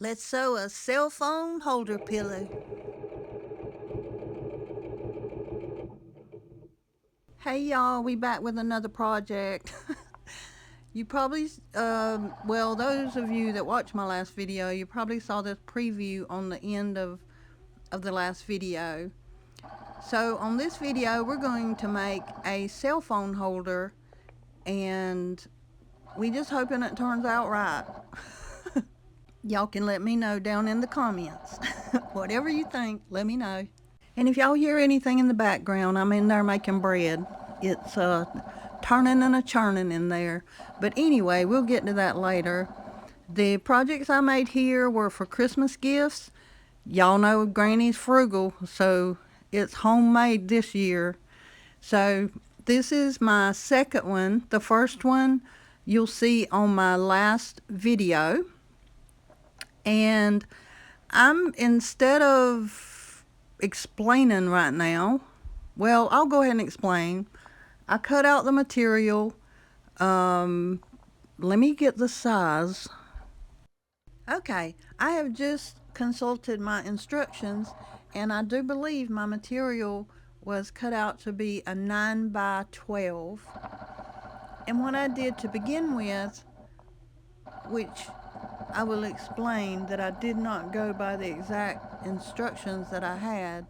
Let's sew a cell phone holder pillow. Hey y'all, we back with another project. You probably, well, those of you that watched my last video, you probably saw this preview on the end of the last video. So on this video, we're going to make a cell phone holder, and we just hoping it turns out right. Y'all can let me know down in the comments. Whatever you think, let me know. And if y'all hear anything in the background, I'm in there making bread. It's turning and a churning in there. But anyway, we'll get to that later. The projects I made here were for Christmas gifts. Y'all know Granny's frugal, so it's homemade this year. So this is my second one. The first one you'll see on my last video. And instead of explaining right now, well, I'll go ahead and explain. I cut out the material. Let me get the size. Okay, I have just consulted my instructions, and I do believe my material was cut out to be a 9 by 12. And what I did to begin with, which I will explain that I did not go by the exact instructions that I had.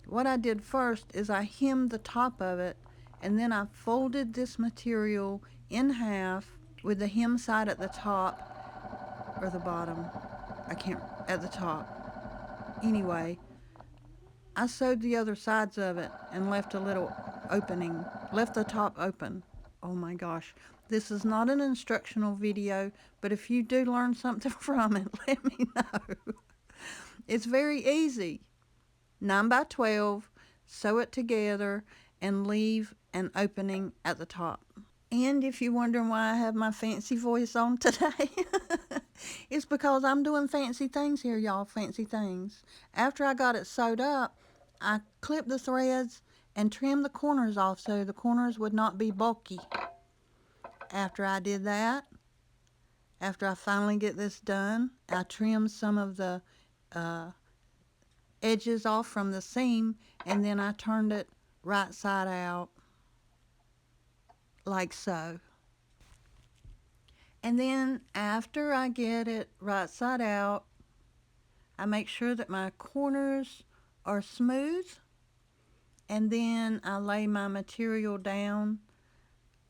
What I did first is I hemmed the top of it, and then I folded this material in half with the hem side at the top, or the bottom, at the top. Anyway, I sewed the other sides of it and left a little opening, left the top open. Oh my gosh, this is not an instructional video, but if you do learn something from it, let me know. It's very easy. 9 by 12, sew it together, and leave an opening at the top. And if you're wondering why I have my fancy voice on today, it's because I'm doing fancy things here, y'all, fancy things. After I got it sewed up, I clipped the threads and trimmed the corners off so the corners would not be bulky. After I did that, after I finally get this done, I trimmed some of the edges off from the seam, and then I turned it right side out like so. And then after I get it right side out, I make sure that my corners are smooth, and then I lay my material down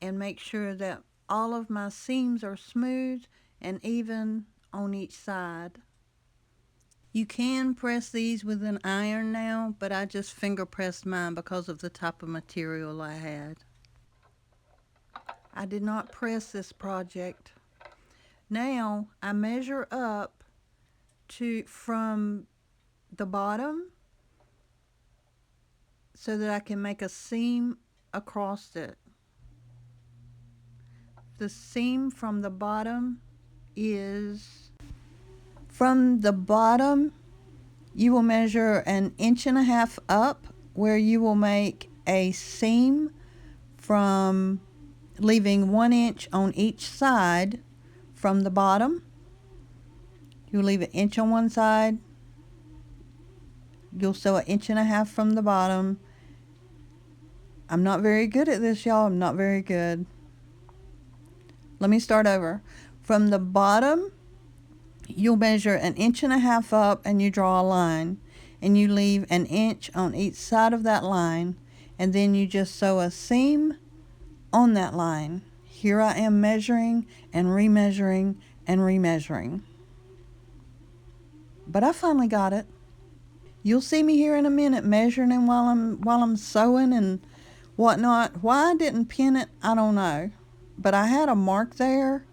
and make sure that all of my seams are smooth and even on each side. You can press these with an iron now, but I just finger pressed mine because of the type of material I had. I did not press this project. Now I measure up from the bottom so that I can make a seam across it. The seam from the bottom is, from the bottom you will measure 1.5 inches up, where you will make a seam from leaving 1 inch on each side from the bottom. You'll leave 1 inch on one side. You'll sew 1.5 inches from the bottom. I'm not very good at this, y'all. I'm not very good. Let me start over. From the bottom, you'll measure 1.5 inches up, and you draw a line, and you leave 1 inch on each side of that line, and then you just sew a seam on that line. Here I am measuring and remeasuring and remeasuring. But I finally got it. You'll see me here in a minute measuring while I'm sewing and whatnot. Why I didn't pin it, I don't know. But I had a mark there.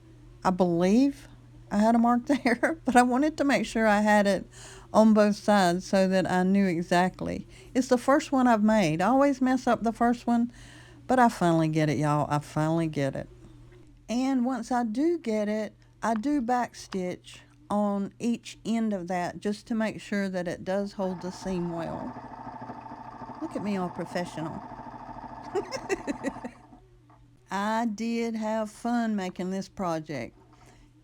I believe I had a mark there, but I wanted to make sure I had it on both sides so that I knew exactly. It's the first one I've made. I always mess up the first one, but I finally get it, y'all. I finally get it. And once I do get it, I do backstitch on each end of that just to make sure that it does hold the seam well. Look at me, all professional. I did have fun making this project.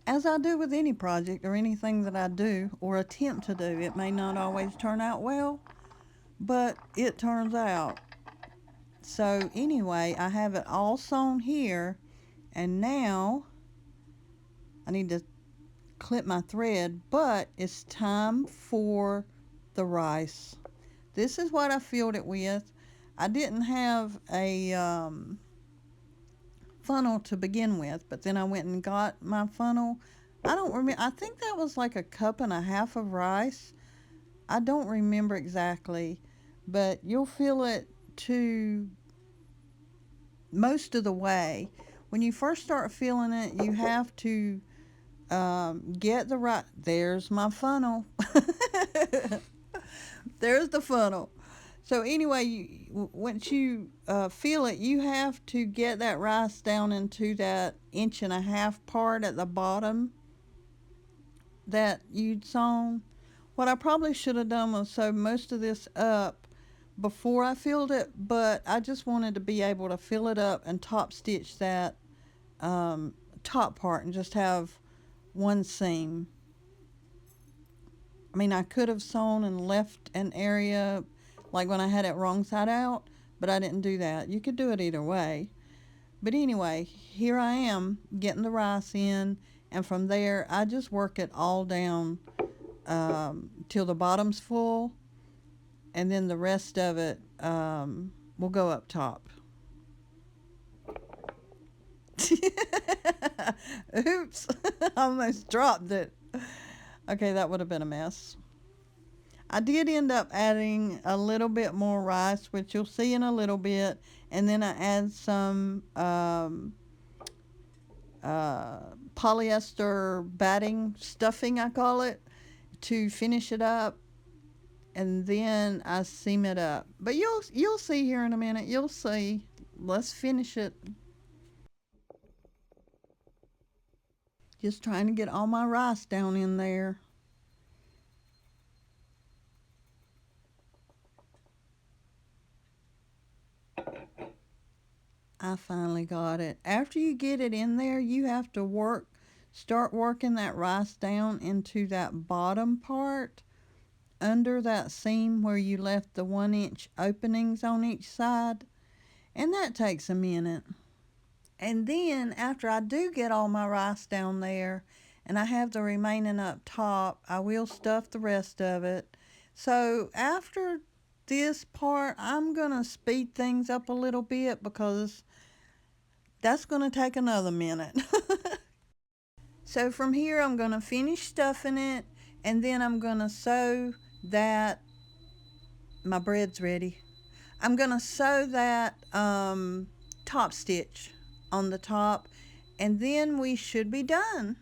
As I do with any project or anything that I do or attempt to do, it may not always turn out well, but it turns out. So anyway, I have it all sewn here, and now I need to clip my thread, but it's time for the rice. This is what I filled it with. I didn't have a funnel to begin with, but then I went and got my funnel. I don't remember. I think that was like a cup and a half of rice. I don't remember exactly, but you'll fill it to most of the way. When you first start filling it, you have to get the right. There's my funnel. There's the funnel. So anyway, once you fill it, you have to get that rice down into that 1.5 inch part at the bottom that you'd sewn. What I probably should have done was sew most of this up before I filled it, but I just wanted to be able to fill it up and top stitch that top part and just have one seam. I mean, I could have sewn and left an area like when I had it wrong side out, but I didn't do that. You could do it either way. But anyway, here I am getting the rice in, and from there I just work it all down till the bottom's full, and then the rest of it will go up top. Oops, I almost dropped it. Okay, that would have been a mess. I did end up adding a little bit more rice, which you'll see in a little bit, and then I add some polyester batting stuffing, I call it, to finish it up, and then I seam it up. But you'll see here in a minute. You'll see. Let's finish it. Just trying to get all my rice down in there. I finally got it. After you get it in there, you have to start working that rice down into that bottom part under that seam where you left the 1 inch openings on each side. And that takes a minute. And then after I do get all my rice down there and I have the remaining up top, I will stuff the rest of it. So after this part, I'm going to speed things up a little bit because that's going to take another minute. So from here, I'm going to finish stuffing it, and then I'm going to sew that. My bread's ready. I'm going to sew that top stitch on the top, and then we should be done.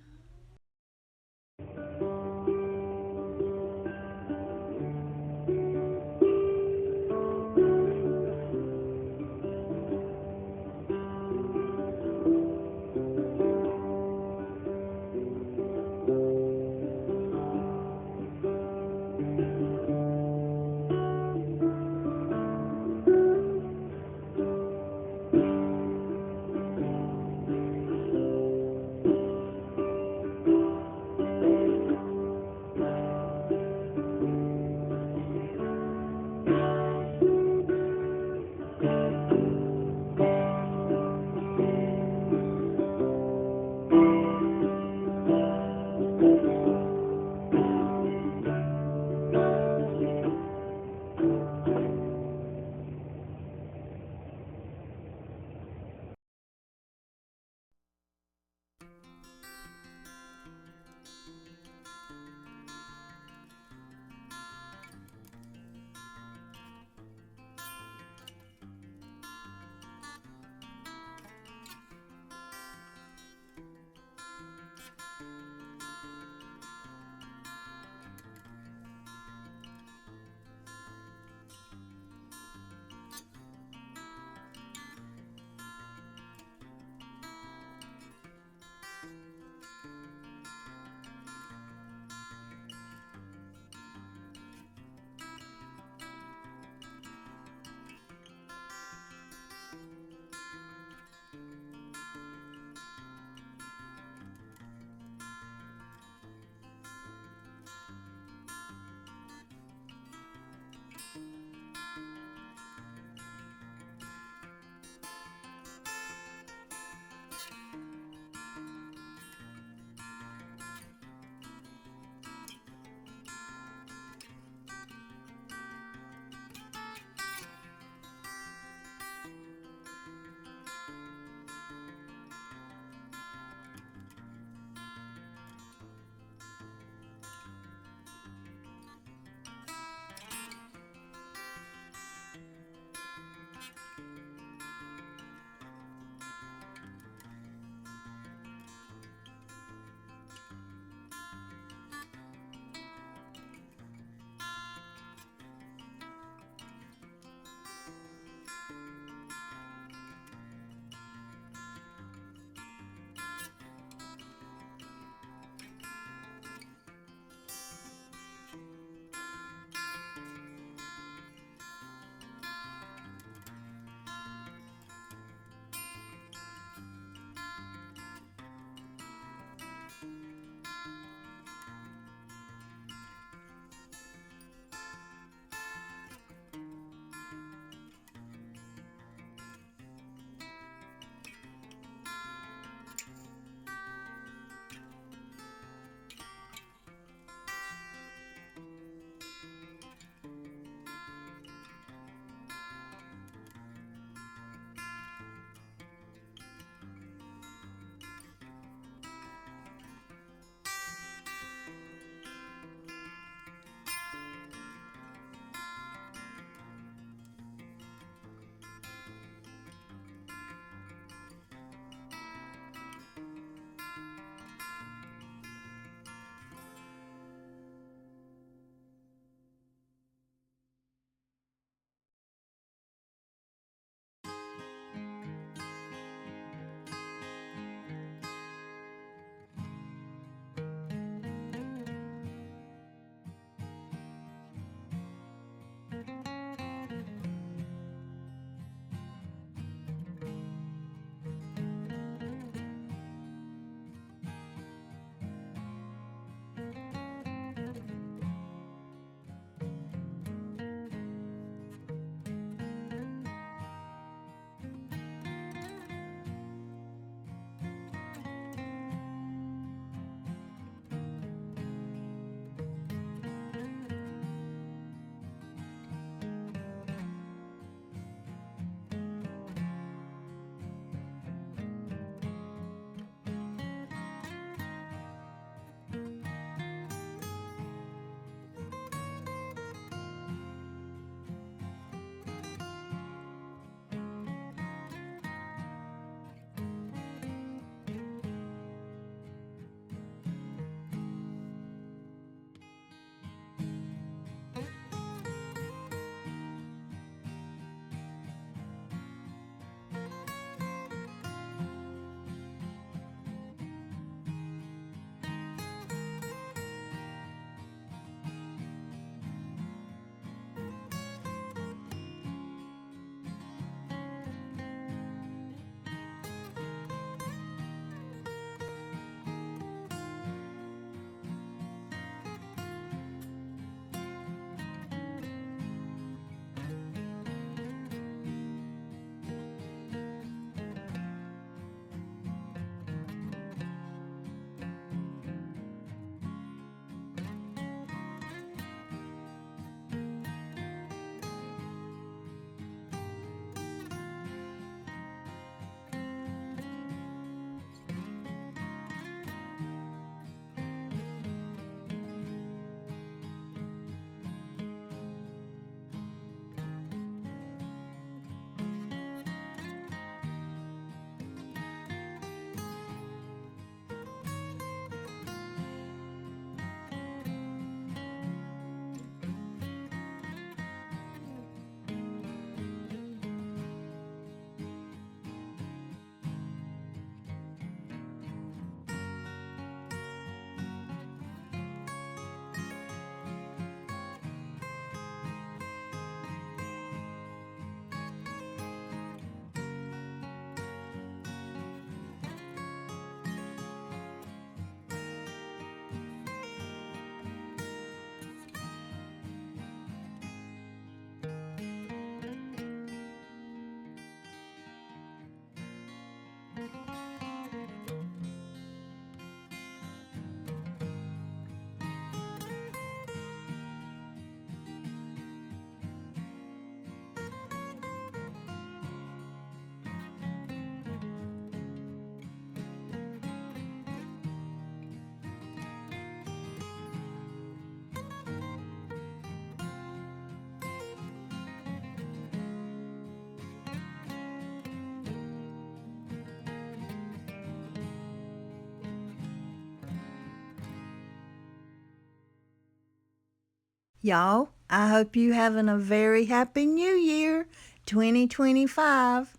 Y'all, I hope you having a very happy new year, 2025.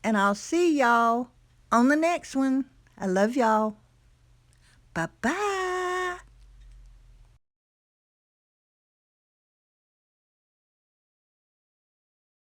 And I'll see y'all on the next one. I love y'all. Bye-bye.